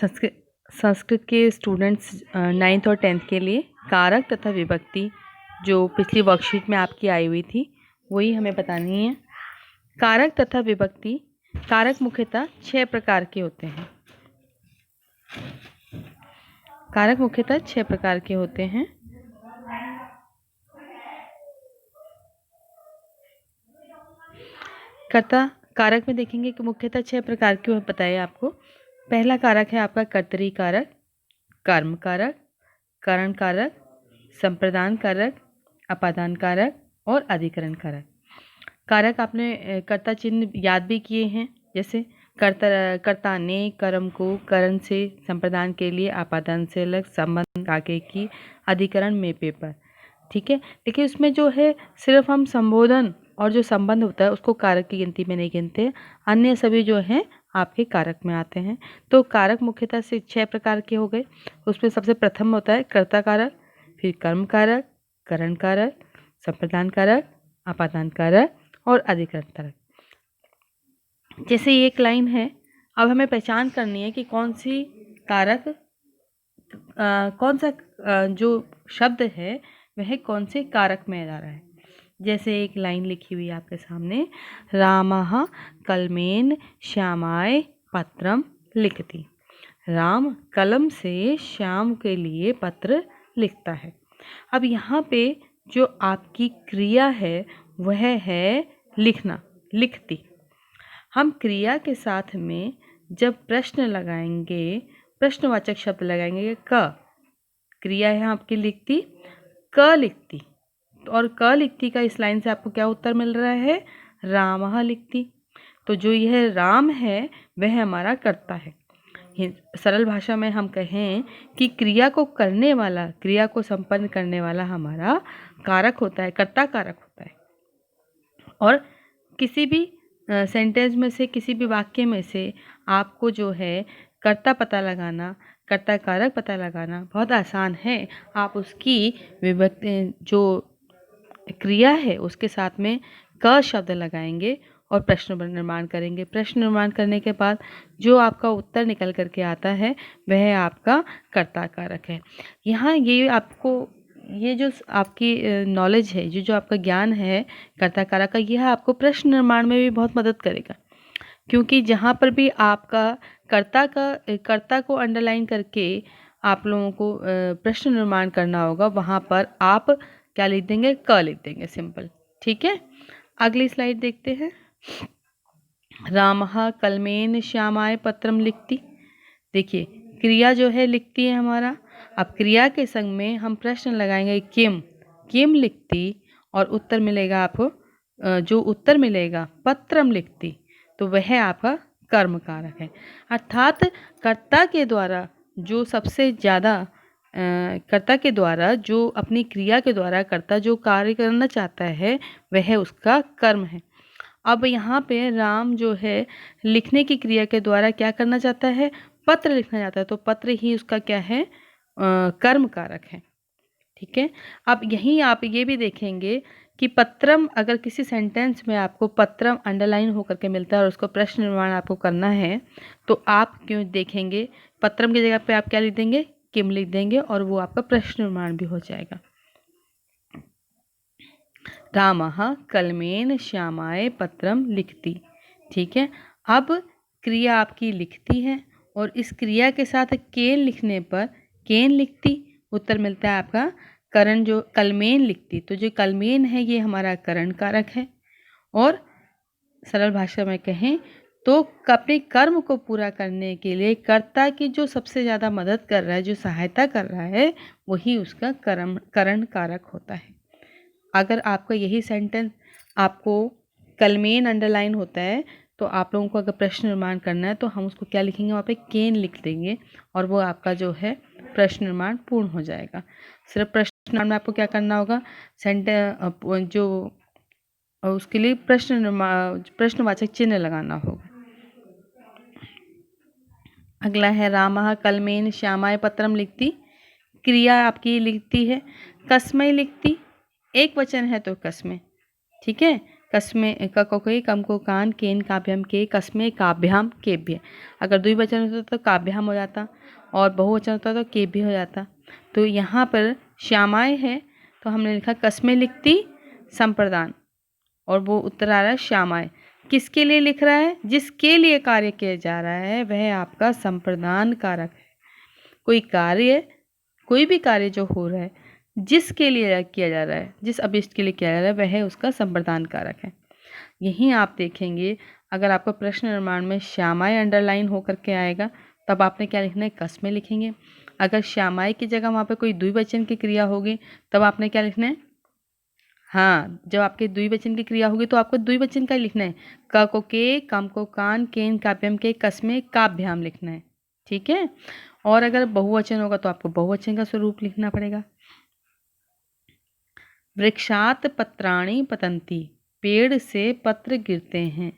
संस्कृत संस्कृत के students 9th और 10th के लिए कारक तथा विभक्ति जो पिछली वर्कशीट में आपकी आई हुई थी वही हमें बतानी है। कारक तथा विभक्ति। कारक मुख्यतः 6 प्रकार के होते हैं। कारक मुख्यतः 6 प्रकार के होते हैं। कर्ता कारक में देखेंगे कि मुख्यतः 6 प्रकार के बताए आपको। पहला कारक है आपका कर्तरी कारक, कर्म कारक, करण कारक, संप्रदान कारक, अपादान कारक और अधिकरण कारक। कारक आपने कर्ता चिन्ह याद भी किए हैं, जैसे कर्ता ने कर्म को करण से, संप्रदान के लिए अपादान से अलग, संबंध आगे की, अधिकरण में पेपर। ठीक है, देखिए उसमें जो है सिर्फ हम संबोधन और जो संबंध होता है उसको कारक की गिनती में नहीं गिनते, अन्य सभी जो हैं आपके कारक में आते हैं। तो कारक मुख्यतः से 6 प्रकार के हो गए। उसमें सबसे प्रथम होता है कर्ता कारक, फिर कर्म कारक, करण कारक, संप्रदान कारक, अपादान कारक और अधिकरण कारक। जैसे ये एक लाइन है, अब हमें पहचान करनी है कि कौन सी कारक कौन सा जो शब्द है वह कौन से कारक में आ रहा है। जैसे एक लाइन लिखी हुई है आपके सामने, रामः कलमेन श्यामाय पत्रम लिखति। राम कलम से श्याम के लिए पत्र लिखता है। अब यहाँ पे जो आपकी क्रिया है वह है लिखना, लिखती। हम क्रिया के साथ में जब प्रश्न लगाएंगे, प्रश्नवाचक शब्द लगाएंगे, क क्रिया है आपकी लिखती, क लिखती, और क लिखती का इस लाइन से आपको क्या उत्तर मिल रहा है, रामः लिखती। तो जो यह राम है वह हमारा कर्ता है। सरल भाषा में हम कहें कि क्रिया को करने वाला, क्रिया को संपन्न करने वाला हमारा कारक होता है, कर्ता कारक होता है। और किसी भी सेंटेंस में से, किसी भी वाक्य में से आपको जो है कर्ता पता लगाना, कर्ता कारक पता लगाना बहुत आसान है। आप उसकी विभक्ति जो क्रिया है उसके साथ में क शब्द लगाएंगे और प्रश्न निर्माण करेंगे। प्रश्न निर्माण करने के बाद जो आपका उत्तर निकल करके आता है वह आपका कर्ता कारक है। यहाँ ये आपको, ये जो आपकी नॉलेज है, जो आपका ज्ञान है कर्ता कारक का, यह आपको प्रश्न निर्माण में भी बहुत मदद करेगा। क्योंकि जहाँ पर भी आपका कर्ता को अंडरलाइन करके आप लोगों को प्रश्न निर्माण करना होगा, वहाँ पर आप क्या लिख देंगे, क लिख देंगे, सिंपल। ठीक है, अगली स्लाइड देखते हैं। रामः कलमेन श्यामाय पत्रम लिखति। देखिए क्रिया जो है लिखती है हमारा। अब क्रिया के संग में हम प्रश्न लगाएंगे किम, किम लिखती, और उत्तर मिलेगा आपको, जो उत्तर मिलेगा पत्रम लिखती, तो वह आपका कर्म कारक है। अर्थात कर्ता के द्वारा जो सबसे ज़्यादा कर्ता के द्वारा जो अपनी क्रिया के द्वारा कर्ता जो कार्य करना चाहता है वह उसका कर्म है। अब यहाँ पे राम जो है लिखने की क्रिया के द्वारा क्या करना चाहता है, पत्र लिखना चाहता है, तो पत्र ही उसका क्या है, कर्म कारक है। ठीक है, अब यहीं आप ये भी देखेंगे कि पत्रम, अगर किसी सेंटेंस में आपको पत्रम अंडरलाइन होकर के मिलता है और उसको प्रश्न निर्माण आपको करना है, तो आप क्यों देखेंगे पत्रम की जगह पे आप क्या लिख देंगे, किम लिख देंगे, और वो आपका प्रश्न निर्माण भी हो जाएगा। रामः कलमेन श्यामाय पत्रम लिखति। ठीक है, अब क्रिया आपकी लिखती है और इस क्रिया के साथ केन लिखने पर केन लिखती, उत्तर मिलता है आपका करण, जो कलमेन लिखती। तो जो कलमेन है ये हमारा करण कारक है। और सरल भाषा में कहें तो अपने कर्म को पूरा करने के लिए कर्ता की जो सबसे ज़्यादा मदद कर रहा है, जो सहायता कर रहा है, वही उसका करण कारक होता है। अगर आपका यही सेंटेंस आपको कलमेन अंडरलाइन होता है तो आप लोगों को अगर प्रश्न निर्माण करना है तो हम उसको क्या लिखेंगे, वहाँ पे केन लिख देंगे और वो आपका जो है प्रश्न निर्माण पूर्ण हो जाएगा। सिर्फ प्रश्न निर्माण में आपको क्या करना होगा, जो उसके लिए प्रश्नवाचक चिन्ह लगाना होगा। अगला है रामः कलमेन श्यामाय पत्रम लिखती। क्रिया आपकी लिखती है, कस्मय लिखती, एक वचन है तो कस्मय। ठीक है, कस्मे ककोके कम को कान केन काभ्याम के कस्मे काभ्याम केभ्य। अगर द्विवचन होता तो काभ्याम हो जाता और बहुवचन होता तो केभ्य हो जाता। तो यहाँ पर श्यामाएँ है तो हमने लिखा कस्मे लिखती संप्रदान, और वो उत्तर आ रहा है श्यामाएँ। किसके लिए लिख रहा है? जिसके लिए कार्य किया जा रहा है वह आपका संप्रदान कारक है। कोई कार्य, कोई भी कार्य जो हो रहा है जिसके लिए किया जा रहा है, जिस अभिष्ट के लिए किया जा रहा है, वह उसका संप्रदान कारक है। यहीं आप देखेंगे अगर आपका प्रश्न निर्माण में श्यामाएँ अंडरलाइन होकर के आएगा तब आपने क्या लिखना है? कस्मे लिखेंगे। अगर श्यामाएँ की जगह वहाँ पे कोई द्विवचन की क्रिया होगी तब आपने क्या लिखना है? हाँ, जब आपके द्विवचन की क्रिया होगी तो आपको द्विवचन का ही लिखना है। क को के, कम को कान, केन काभ्याम के, कस्मे काभ्याम लिखना है। ठीक है। और अगर बहुवचन होगा तो आपको बहुवचन का स्वरूप लिखना पड़ेगा। वृक्षात पत्राणि पतन्ति, पेड़ से पत्र गिरते हैं।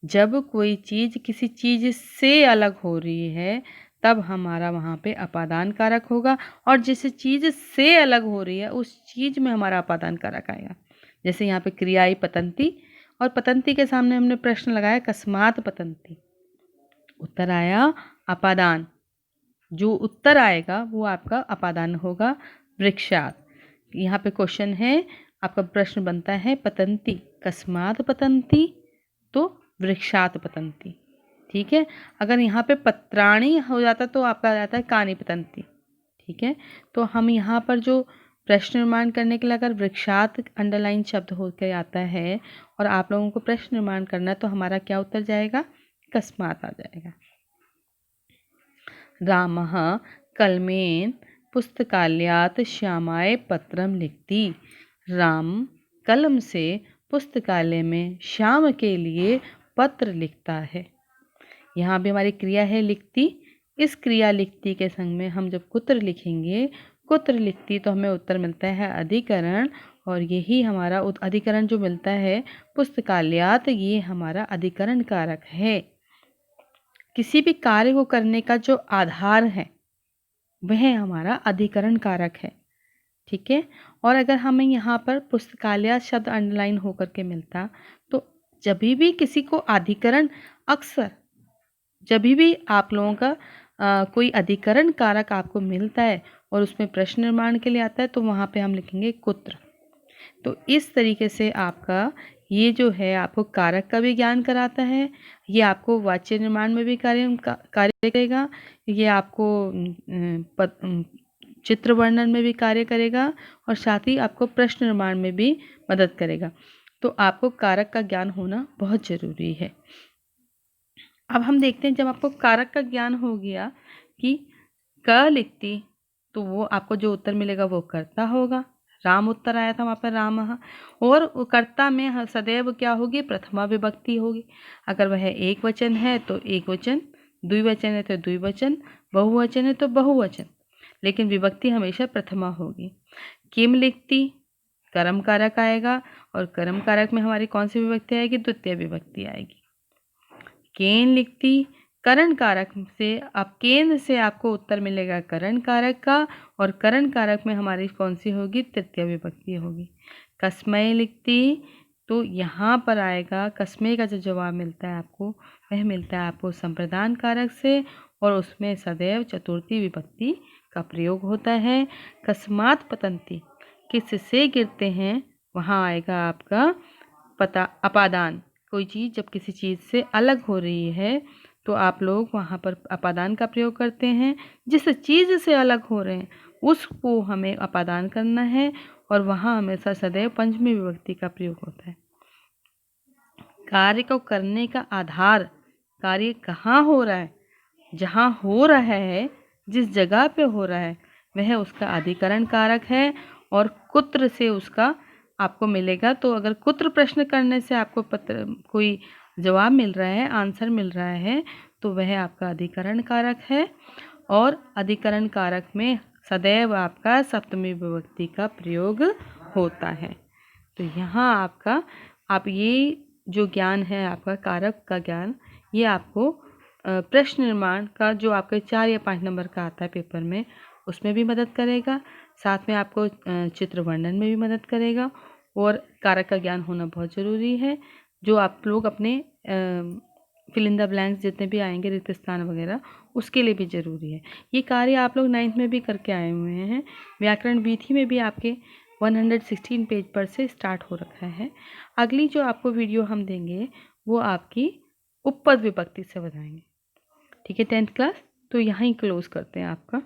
जब कोई चीज किसी चीज से अलग हो रही है तब हमारा वहाँ पे अपादान कारक होगा, और जिस चीज से अलग हो रही है उस चीज में हमारा अपादान कारक आएगा। जैसे यहाँ पे क्रिया आई पतंती, और पतंती के सामने हमने प्रश्न लगाया कस्मात पतंती, उत्तर आया अपादान। जो उत्तर आएगा वो आपका अपादान होगा वृक्षात। यहाँ पे क्वेश्चन है, आपका प्रश्न बनता है पतंती कस्मात पतंती, तो वृक्षात पतंती। ठीक है। अगर यहाँ पे पत्राणी हो जाता तो आपका आ जाता है कानी पतंती। ठीक है। तो हम यहाँ पर जो प्रश्न निर्माण करने के लिए अगर वृक्षात अंडरलाइन शब्द होकर आता है और आप लोगों को प्रश्न निर्माण करना है तो हमारा क्या उत्तर जाएगा? कस्मात आ जाएगा। रामः कलमेन पुस्तकालयात श्यामाय पत्रम लिखती। राम कलम से पुस्तकालय में श्याम के लिए पत्र लिखता है। यहाँ भी हमारी क्रिया है लिखती। इस क्रिया लिखती के संग में हम जब कुत्र लिखेंगे, कुत्र लिखती, तो हमें उत्तर मिलता है अधिकरण, और यही हमारा अधिकरण जो मिलता है पुस्तकालयात, ये हमारा अधिकरण कारक है। किसी भी कार्य को करने का जो आधार है वह हमारा अधिकरण कारक है। ठीक है। और अगर हमें यहाँ पर पुस्तकालय शब्द अंडरलाइन होकर के मिलता तो जब भी किसी को अधिकरण, अक्सर जब भी आप लोगों का कोई अधिकरण कारक आपको मिलता है और उसमें प्रश्न निर्माण के लिए आता है तो वहाँ पे हम लिखेंगे कुत्र। तो इस तरीके से आपका ये जो है आपको कारक का भी ज्ञान कराता है, ये आपको वाच्य निर्माण में भी कार्य करेगा, ये आपको चित्र वर्णन में भी कार्य करेगा, और साथ ही आपको प्रश्न निर्माण में भी मदद करेगा। तो आपको कारक का ज्ञान होना बहुत ज़रूरी है। अब हम देखते हैं, जब आपको कारक का ज्ञान हो गया कि क लिखती तो वो आपको जो उत्तर मिलेगा वो कर्ता होगा। राम उत्तर आया था वहाँ पर रामः, और कर्ता में सदैव क्या होगी? प्रथमा विभक्ति होगी। अगर वह एक वचन है तो एक वचन, द्विवचन है तो द्विवचन, बहुवचन है तो बहुवचन, लेकिन विभक्ति हमेशा प्रथमा होगी। किम लिखती कर्म कारक आएगा, और कर्म कारक में हमारी कौन सी विभक्ति आएगी? द्वितीय विभक्ति आएगी। केन लिखती करण कारक से, अब केंद्र से आपको उत्तर मिलेगा करण कारक का, और करण कारक में हमारी कौन सी होगी? तृतीय विभक्ति होगी। कस्मय लिखती तो यहाँ पर आएगा कस्मय का जो जवाब मिलता है आपको वह मिलता है आपको संप्रदान कारक से, और उसमें सदैव चतुर्थी विभक्ति का प्रयोग होता है। कस्मात पतंती किससे गिरते हैं, वहाँ आएगा आपका अपादान। कोई चीज़ जब किसी चीज़ से अलग हो रही है तो आप लोग वहाँ पर अपादान का प्रयोग करते हैं। जिस चीज़ से अलग हो रहे हैं उसको हमें अपादान करना है, और वहाँ हमेशा सदैव पंचमी विभक्ति का प्रयोग होता है। कार्य को करने का आधार, कार्य कहाँ हो रहा है, जहाँ हो रहा है, जिस जगह पे हो रहा है वह उसका अधिकरण कारक है, और कुत्र से उसका आपको मिलेगा। तो अगर कुत्र प्रश्न करने से आपको कोई जवाब मिल रहा है, आंसर मिल रहा है, तो वह आपका अधिकरण कारक है, और अधिकरण कारक में सदैव आपका सप्तमी विभक्ति का प्रयोग होता है। तो यहाँ आप ये जो ज्ञान है आपका कारक का ज्ञान, ये आपको प्रश्न निर्माण का जो आपके 4 या 5 नंबर का आता है पेपर में, उसमें भी मदद करेगा, साथ में आपको चित्र वर्णन में भी मदद करेगा, और कारक का ज्ञान होना बहुत ज़रूरी है, जो आप लोग अपने फिल इन द ब्लैंक्स जितने भी आएंगे रिक्त स्थान वगैरह उसके लिए भी ज़रूरी है। ये कार्य आप लोग 9th में भी करके आए हुए हैं। व्याकरण विधि में भी आपके 116 पेज पर से स्टार्ट हो रखा है। अगली जो आपको वीडियो हम देंगे वो आपकी उपपद विभक्ति से बताएंगे। ठीक है 10th क्लास, तो यहाँ ही क्लोज करते हैं आपका।